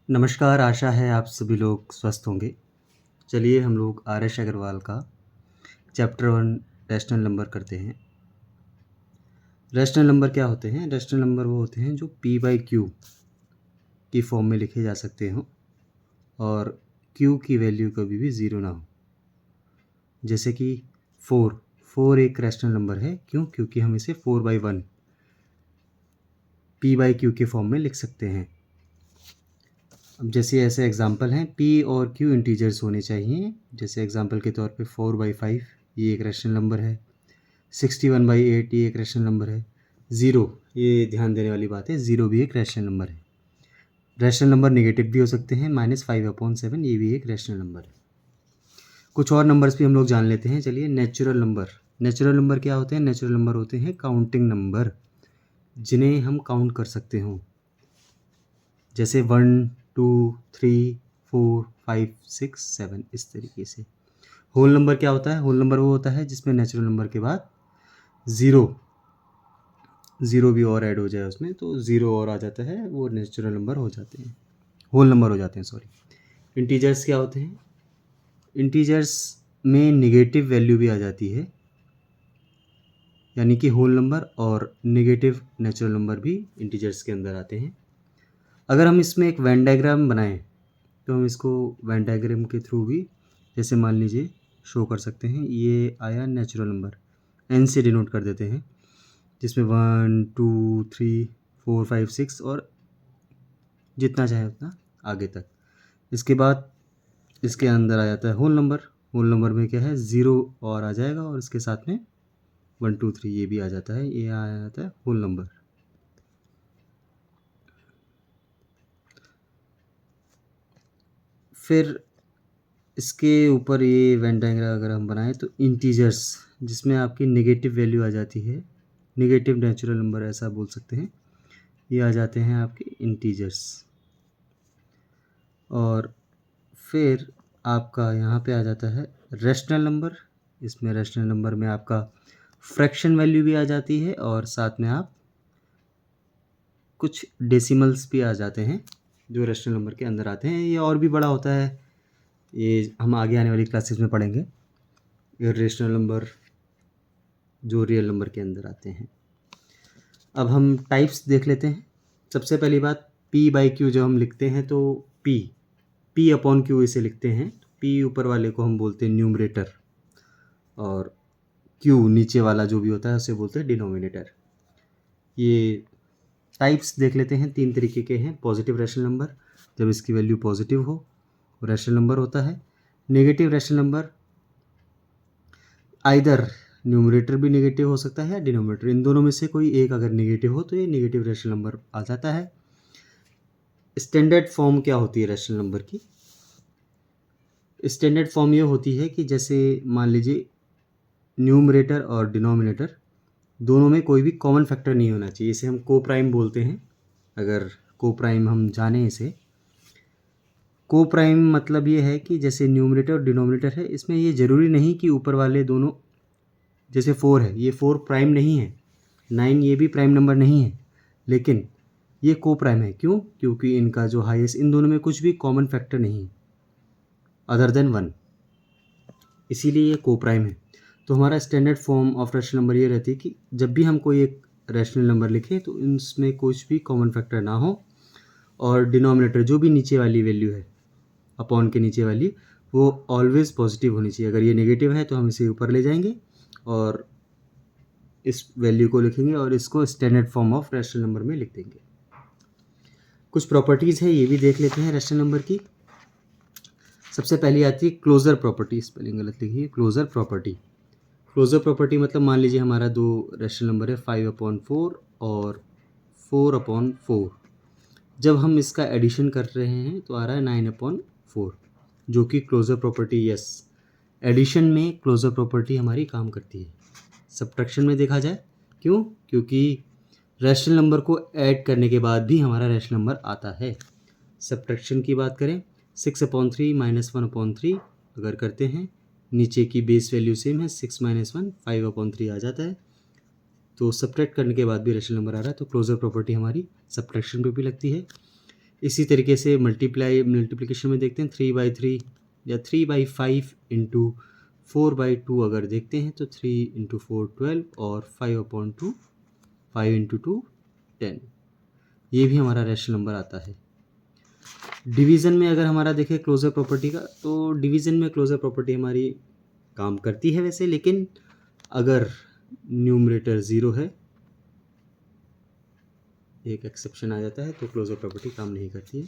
नमस्कार, आशा है आप सभी लोग स्वस्थ होंगे। चलिए हम लोग आर.एस. अग्रवाल का चैप्टर 1 रैशनल नंबर करते हैं। रैशनल नंबर क्या होते हैं? रैशनल नंबर वो होते हैं जो p/q की फॉर्म में लिखे जा सकते हों और q की वैल्यू कभी भी ज़ीरो ना हो। जैसे कि 4 एक रैशनल नंबर है। क्यों? क्योंकि हम इसे 4/1 p/q के फॉर्म में लिख सकते हैं। अब जैसे ऐसे एग्जांपल हैं, p और q इंटीजर्स होने चाहिए। जैसे एग्जांपल के तौर पे 4/5 ये एक रैशनल नंबर है। 61/8 ये एक रैशनल नंबर है। 0 ये ध्यान देने वाली बात है, 0 भी एक रैशनल नंबर है। रैशनल नंबर नेगेटिव भी हो सकते हैं। -5/7 ये भी एक रैशनल नंबर है। कुछ और नंबर्स भी हम लोग जान लेते हैं। चलिए, नेचुरल नंबर। नेचुरल नंबर क्या होते हैं? नेचुरल नंबर होते हैं काउंटिंग नंबर, जिन्हें हम काउंट कर सकते हों। जैसे 1 2 3 4 5 6 7 इस तरीके से। होल नंबर क्या होता है? होल नंबर वो होता है जिसमें नेचुरल नंबर के बाद ज़ीरो भी और ऐड हो जाए उसमें, तो ज़ीरो और आ जाता है, वो नेचुरल नंबर हो जाते हैं, होल नंबर हो जाते हैं, सॉरी। इंटीजर्स क्या होते हैं? इंटीजर्स में नेगेटिव वैल्यू भी आ जाती है, यानी कि होल नंबर और नेगेटिव नेचुरल नंबर भी इंटीजर्स के अंदर आते हैं। अगर हम इसमें एक वेन डायग्राम बनाएं तो हम इसको वेन डायग्राम के थ्रू भी, जैसे मान लीजिए, शो कर सकते हैं। ये आया नेचुरल नंबर, n से डिनोट कर देते हैं, जिसमें 1 2 3 4 5 6 और जितना चाहे उतना आगे तक। इसके बाद इसके अंदर आ जाता है होल नंबर। होल नंबर में क्या है? ज़ीरो और आ जाएगा और इसके साथ में 1 2 3 ये भी आ जाता है, ये आ जाता है होल नंबर। फिर इसके ऊपर ये वेन डायग्राम अगर हम बनाएं तो इंटीजर्स, जिसमें आपकी नेगेटिव वैल्यू आ जाती है, नेगेटिव नेचुरल नंबर ऐसा बोल सकते हैं, ये आ जाते हैं आपके इंटीजर्स। और फिर आपका यहाँ पे आ जाता है रैशनल नंबर। इसमें रैशनल नंबर में आपका फ्रैक्शन वैल्यू भी आ जाती है और साथ में आप कुछ डेसिमल्स भी आ जाते हैं जो रैशनल नंबर के अंदर आते हैं। ये और भी बड़ा होता है, ये हम आगे आने वाली क्लासेस में पढ़ेंगे। इर्रेशनल नंबर जो रियल नंबर के अंदर आते हैं। अब हम टाइप्स देख लेते हैं। सबसे पहली बात, p/q जब हम लिखते हैं तो p/q इसे लिखते हैं। p ऊपर वाले को हम बोलते हैं न्यूमरेटर और q नीचे वाला जो भी होता है उसे बोलते हैं डिनोमिनेटर। ये टाइप्स देख लेते हैं, 3 तरीके के हैं। पॉजिटिव रैशनल नंबर, जब इसकी वैल्यू पॉजिटिव हो रैशनल नंबर होता है। Negative rational number, either numerator भी नेगेटिव हो सकता है या डिनोमिनेटर, इन दोनों में से कोई एक अगर नेगेटिव हो तो ये नेगेटिव रैशनल नंबर आ जाता है। स्टैंडर्ड फॉर्म क्या होती है रैशनल नंबर की? स्टैंडर्ड फॉर्म ये होती है कि जैसे मान लीजिए न्यूमरेटर और डिनोमिनेटर दोनों में कोई भी कॉमन फैक्टर नहीं होना चाहिए। इसे हम को प्राइम बोलते हैं। अगर को प्राइम हम जाने, इसे को प्राइम मतलब ये है कि जैसे न्यूमरेटर और डिनोमिनेटर है, इसमें ये ज़रूरी नहीं कि ऊपर वाले दोनों, जैसे 4 है, ये 4 प्राइम नहीं है, 9 ये भी प्राइम नंबर नहीं है, लेकिन ये को प्राइम है। क्यों? क्योंकि इनका जो हाईएस्ट, इन दोनों में कुछ भी कॉमन फैक्टर नहीं है अदर देन 1, इसीलिए ये को प्राइम है। तो हमारा standard form of rational number ये रहती है कि जब भी हम कोई एक रैशनल नंबर लिखें तो इसमें कुछ भी कॉमन फैक्टर ना हो और डिनोमिनेटर जो भी नीचे वाली वैल्यू है अपॉन के नीचे वाली, वो ऑलवेज पॉजिटिव होनी चाहिए। अगर ये नेगेटिव है तो हम इसे ऊपर ले जाएंगे और इस वैल्यू को लिखेंगे और इसको standard form of rational number में लिख देंगे। कुछ प्रॉपर्टीज़ है, ये भी देख लेते हैं रैशनल नंबर की। सबसे पहली आती है क्लोजर प्रॉपर्टी। स्पेलिंग गलत लिखी है, क्लोजर प्रॉपर्टी। क्लोजर प्रॉपर्टी मतलब मान लीजिए हमारा दो रैशनल नंबर है 5/4 और 4/4। जब हम इसका एडिशन कर रहे हैं तो आ रहा है 9/4, जो कि क्लोजर प्रॉपर्टी, यस, एडिशन में क्लोजर प्रॉपर्टी हमारी काम करती है। सब्ट्रैक्शन में देखा जाए, क्यों? क्योंकि रैशनल नंबर को ऐड करने के बाद भी हमारा रैशनल नंबर आता है। सब्ट्रैक्शन की बात करें, 6/3 -1/3 अगर करते हैं, नीचे की बेस वैल्यू सेम है, 6 - 1 5/3 आ जाता है, तो सब्ट्रैक्ट करने के बाद भी रैशनल नंबर आ रहा है, तो क्लोजर प्रॉपर्टी हमारी सब्ट्रैक्शन पे भी लगती है। इसी तरीके से मल्टीप्लिकेशन में देखते हैं 3/3 या 3/5 इंटू 4/2 अगर देखते हैं तो 3 इंटू 4 12 और 5/2 5 इंटू 2 10। ये भी हमारा रैशनल नंबर आता है। डिवीज़न में अगर हमारा देखें क्लोजर प्रॉपर्टी का, तो डिवीज़न में क्लोजर प्रॉपर्टी हमारी काम करती है वैसे, लेकिन अगर न्यूमरेटर 0 है, एक एक्सेप्शन आ जाता है, तो क्लोजर प्रॉपर्टी काम नहीं करती है।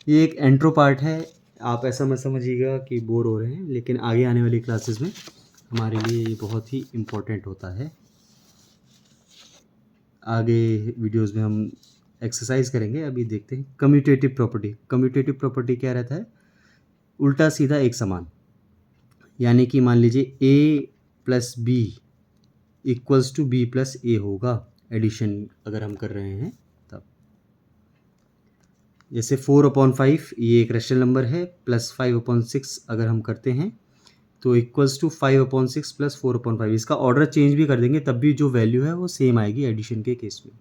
ये एक एंट्रो पार्ट है, आप ऐसा मत समझिएगा कि बोर हो रहे हैं, लेकिन आगे आने वाली क्लासेस में हमारे लिए ये बहुत ही इम्पोर्टेंट होता है। आगे वीडियोस में हम एक्सरसाइज करेंगे। अभी देखते हैं कम्यूटेटिव प्रॉपर्टी। कम्यूटेटिव प्रॉपर्टी क्या रहता है? उल्टा सीधा एक समान, यानी कि मान लीजिए a plus B equals to B plus A होगा, एडिशन अगर हम कर रहे हैं तब। जैसे 4/5 ये एक रैशनल नंबर है, प्लस 5/6 अगर हम करते हैं तो इक्वल्स टू 5/6 प्लस 4/5। इसका ऑर्डर चेंज भी कर देंगे तब भी जो वैल्यू है वो सेम आएगी एडिशन के केस में।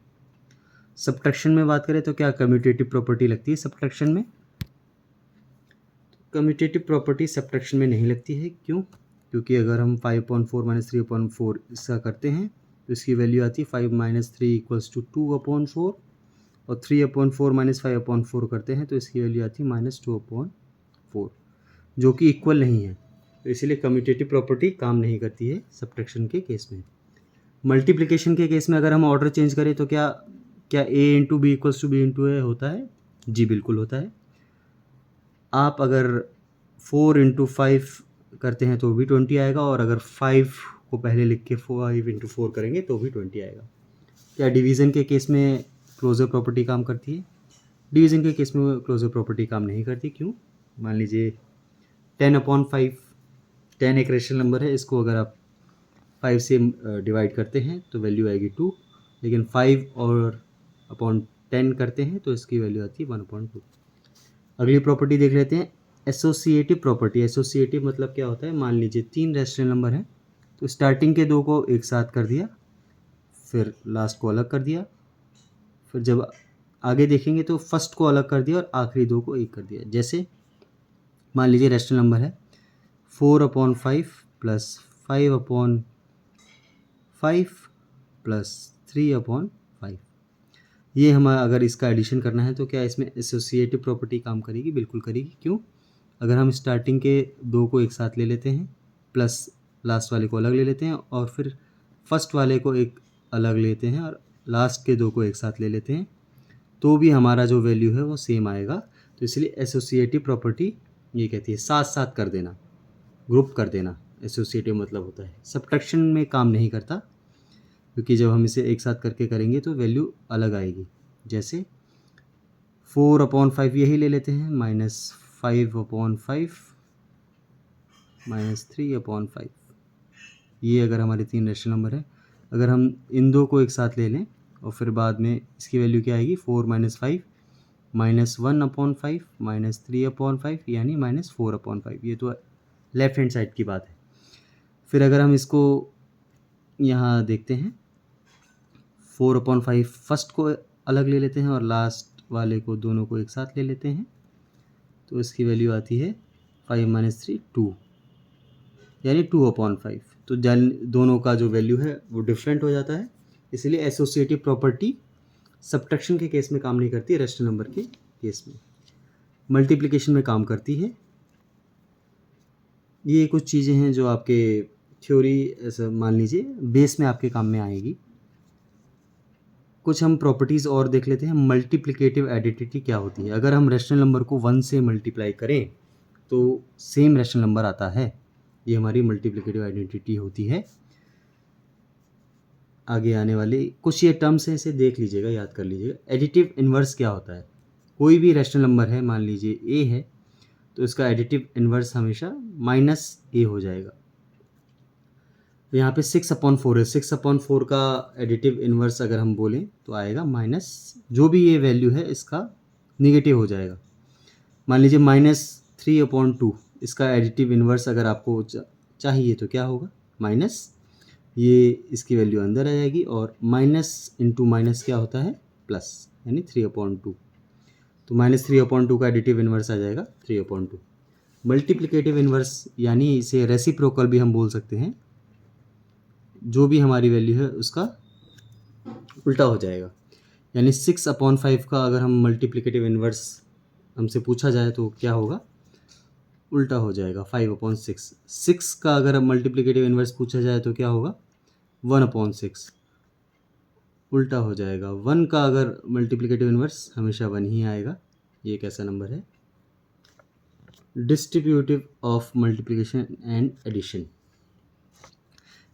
सब्ट्रैक्शन में बात करें तो क्या कम्यूटेटिव प्रॉपर्टी लगती है सब्ट्रैक्शन में? कम्यूटेटिव प्रॉपर्टी सब्ट्रैक्शन में नहीं लगती है। क्यों? क्योंकि अगर हम 5/4 माइनस 3/4 इसका करते हैं तो इसकी वैल्यू आती है 5 माइनस 3 इक्वल्स टू 2/4, और 3/4 माइनस 5/4 करते हैं तो इसकी वैल्यू आती है -2/4, जो कि इक्वल नहीं है। तो इसलिए कम्यूटेटिव प्रॉपर्टी काम नहीं करती है सब्ट्रैक्शन के केस में। मल्टीप्लिकेशन के केस में अगर हम ऑर्डर चेंज करें तो क्या क्या a into B equals to B into A होता है? जी बिल्कुल होता है। आप अगर 4 इंटू 5 करते हैं तो भी 20 आएगा, और अगर 5 को पहले लिख के 5 इंटू 4 करेंगे तो भी 20 आएगा। क्या डिवीज़न के केस में क्लोजर प्रॉपर्टी काम करती है? डिवीज़न के केस में क्लोजर प्रॉपर्टी काम नहीं करती। क्यों? मान लीजिए 10/5, 10 एक रेशनल नंबर है, इसको अगर आप 5 से डिवाइड करते हैं तो वैल्यू आएगी 2, लेकिन 5 और अपॉन 10 करते हैं तो इसकी वैल्यू आती है 1/2। अगली प्रॉपर्टी देख लेते हैं एसोसिएटिव प्रॉपर्टी। एसोसिएटिव मतलब क्या होता है? मान लीजिए 3 रैशनल नंबर हैं, तो स्टार्टिंग के 2 को एक साथ कर दिया, फिर लास्ट को अलग कर दिया, फिर जब आगे देखेंगे तो फर्स्ट को अलग कर दिया और आखिरी 2 को एक कर दिया। जैसे मान लीजिए रैशनल नंबर है 4/5 प्लस 5/5 प्लस 3/5। ये हम अगर इसका एडिशन करना है तो क्या इसमें एसोसिएटिव प्रॉपर्टी काम करेगी? बिल्कुल करेगी। क्यों? अगर हम स्टार्टिंग के 2 को एक साथ ले लेते हैं, प्लस लास्ट वाले को अलग ले लेते हैं, और फिर फर्स्ट वाले को एक अलग लेते हैं, और लास्ट के 2 को एक साथ ले लेते हैं, तो भी हमारा जो वैल्यू है वो सेम आएगा। तो इसलिए एसोसिएटिव प्रॉपर्टी ये कहती है साथ साथ कर देना, ग्रुप कर देना। एसोसिएटिव मतलब होता है सब्ट्रैक्शन में काम नहीं करता, क्योंकि जब हम इसे एक साथ करके करेंगे तो वैल्यू अलग आएगी। जैसे 4/5 यही ले लेते हैं, -5/5 -3/5। ये अगर हमारे 3 रैशनल नंबर है, अगर हम इन 2 को एक साथ ले लें और फिर बाद में इसकी वैल्यू क्या आएगी? 4 - 5 -1/5 -3/5 यानी -4/5। ये तो लेफ्ट हैंड साइड की बात है। फिर अगर हम इसको यहाँ देखते हैं 4/5 फर्स्ट को अलग ले लेते हैं और लास्ट वाले को दोनों को एक साथ ले लेते हैं, तो इसकी वैल्यू आती है 5 - 3 2 यानी 2/5। तो दोनों का जो वैल्यू है वो डिफरेंट हो जाता है। इसलिए एसोसिएटिव प्रॉपर्टी सब्ट्रैक्शन के केस में काम नहीं करती, रैशनल नंबर के केस में। मल्टीप्लिकेशन में काम करती है। ये कुछ चीज़ें हैं जो आपके थ्योरी ऐसा मान लीजिए बेस में आपके काम में आएगी। कुछ हम प्रॉपर्टीज़ और देख लेते हैं। मल्टीप्लिकेटिव एडिडिटी क्या होती है? अगर हम रैशनल नंबर को 1 से मल्टीप्लाई करें तो सेम रैशनल नंबर आता है। ये हमारी मल्टीप्लिकेटिव आइडेंटिटी होती है। आगे आने वाले कुछ ये टर्म्स हैं, इसे देख लीजिएगा, याद कर लीजिएगा। एडिटिव इन्वर्स क्या होता है? कोई भी रैशनल नंबर है, मान लीजिए ए है, तो इसका एडिटिव इन्वर्स हमेशा -a हो जाएगा। तो यहाँ पे 6/4 है, 6/4 का एडिटिव इन्वर्स अगर हम बोलें तो आएगा माइनस, जो भी ये वैल्यू है इसका निगेटिव हो जाएगा। मान लीजिए -3/2, इसका एडिटिव इन्वर्स अगर आपको चाहिए तो क्या होगा? माइनस, ये इसकी वैल्यू अंदर आ जाएगी, और माइनस इंटू माइनस क्या होता है? प्लस, यानी 3/2। तो -3/2 का एडिटिव इन्वर्स आ जाएगा 3/2। मल्टीप्लिकेटिव इन्वर्स यानी इसे रेसिप्रोकल भी हम बोल सकते हैं, जो भी हमारी वैल्यू है उसका उल्टा हो जाएगा। यानी 6/5 का अगर हम मल्टीप्लिकेटिव इन्वर्स हमसे पूछा जाए तो क्या होगा, उल्टा हो जाएगा 5/6। 6 का अगर मल्टीप्लिकेटिव इन्वर्स पूछा जाए तो क्या होगा, 1/6 उल्टा हो जाएगा। 1 का अगर मल्टीप्लिकेटिव इन्वर्स हमेशा 1 ही आएगा। ये एक ऐसा नंबर है। Distributive of multiplication and addition,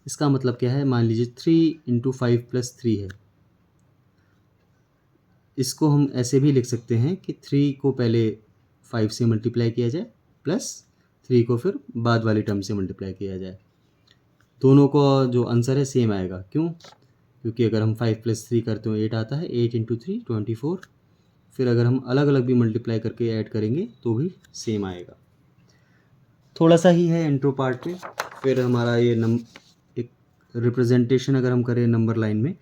इसका मतलब क्या है, मान लीजिए 3 × 5 + 3 है। इसको हम ऐसे भी लिख सकते हैं कि 3 को पहले 5 से मल्टीप्लाई किया जाए प्लस 3 को फिर बाद वाली टर्म से मल्टीप्लाई किया जाए। दोनों को जो आंसर है सेम आएगा। क्यों? क्योंकि अगर हम 5 + 3 करते हो 8 आता है, 8 × 3 24। फिर अगर हम अलग अलग भी मल्टीप्लाई करके ऐड करेंगे तो भी सेम आएगा। थोड़ा सा ही है इंट्रो पार्ट में। फिर हमारा ये एक रिप्रेजेंटेशन अगर हम करें नंबर लाइन में,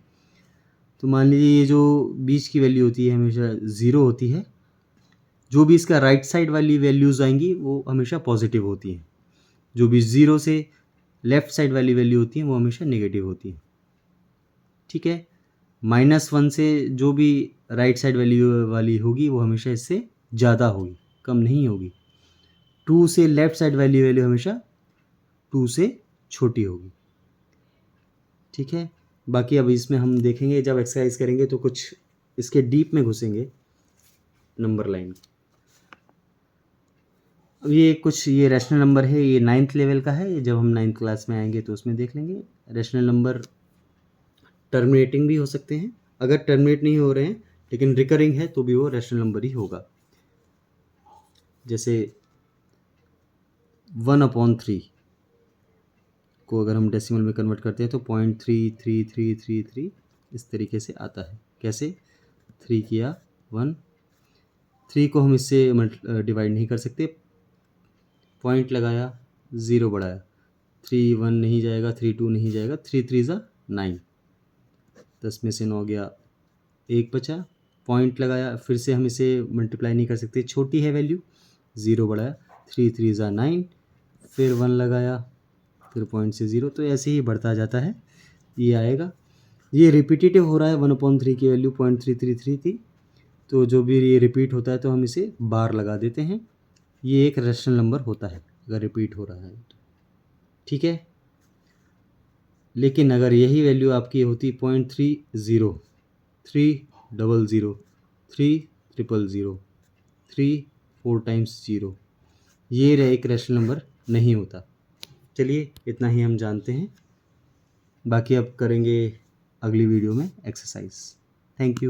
तो मान लीजिए ये जो बीच की वैल्यू होती है हमेशा 0 होती है। जो भी इसका राइट साइड वाली वैल्यूज़ आएंगी वो हमेशा पॉजिटिव होती हैं। जो भी 0 से लेफ़्ट साइड वाली वैल्यू होती हैं वो हमेशा नेगेटिव होती हैं। ठीक है। -1 से जो भी राइट साइड वैल्यू वाली होगी वो हमेशा इससे ज़्यादा होगी, कम नहीं होगी। 2 से लेफ़्ट साइड वैल्यू हमेशा 2 से छोटी होगी। ठीक है। बाकी अब इसमें हम देखेंगे जब एक्सरसाइज करेंगे तो कुछ इसके डीप में घुसेंगे नंबर लाइन। अब ये रैशनल नंबर है, ये 9th लेवल का है। जब हम 9th क्लास में आएंगे तो उसमें देख लेंगे। रैशनल नंबर टर्मिनेटिंग भी हो सकते हैं। अगर टर्मिनेट नहीं हो रहे हैं लेकिन रिकरिंग है तो भी वो रैशनल नंबर ही होगा। जैसे 1/3 को अगर हम डेसिमल में कन्वर्ट करते हैं तो 0.333333 इस तरीके से आता है। कैसे? 3 किया 1, 3 को हम इससे डिवाइड नहीं कर सकते। पॉइंट लगाया, 0 बढ़ाया, 3 1 नहीं जाएगा, 3 2 नहीं जाएगा, 3 3 ज़ा 9, 10 में से 9 गया, 1 बचा। पॉइंट लगाया, फिर से हम इसे मल्टीप्लाई नहीं कर सकते, छोटी है वैल्यू, 0 बढ़ाया, 3 3 ज़ा 9, फिर 1 लगाया, फिर पॉइंट से 0। तो ऐसे ही बढ़ता जाता है, ये आएगा। ये रिपीटेटिव हो रहा है। 1/3 की वैल्यू 0.333 थी, तो जो भी ये रिपीट होता है तो हम इसे बार लगा देते हैं। ये एक रैशनल नंबर होता है अगर रिपीट हो रहा है तो। ठीक है। लेकिन अगर यही वैल्यू आपकी होती 0.30, 300, 3000, 3 4 टाइम्स 0, ये एक रैशनल नंबर नहीं होता। चलिए इतना ही हम जानते हैं। बाकी अब करेंगे अगली वीडियो में एक्सरसाइज। Thank you.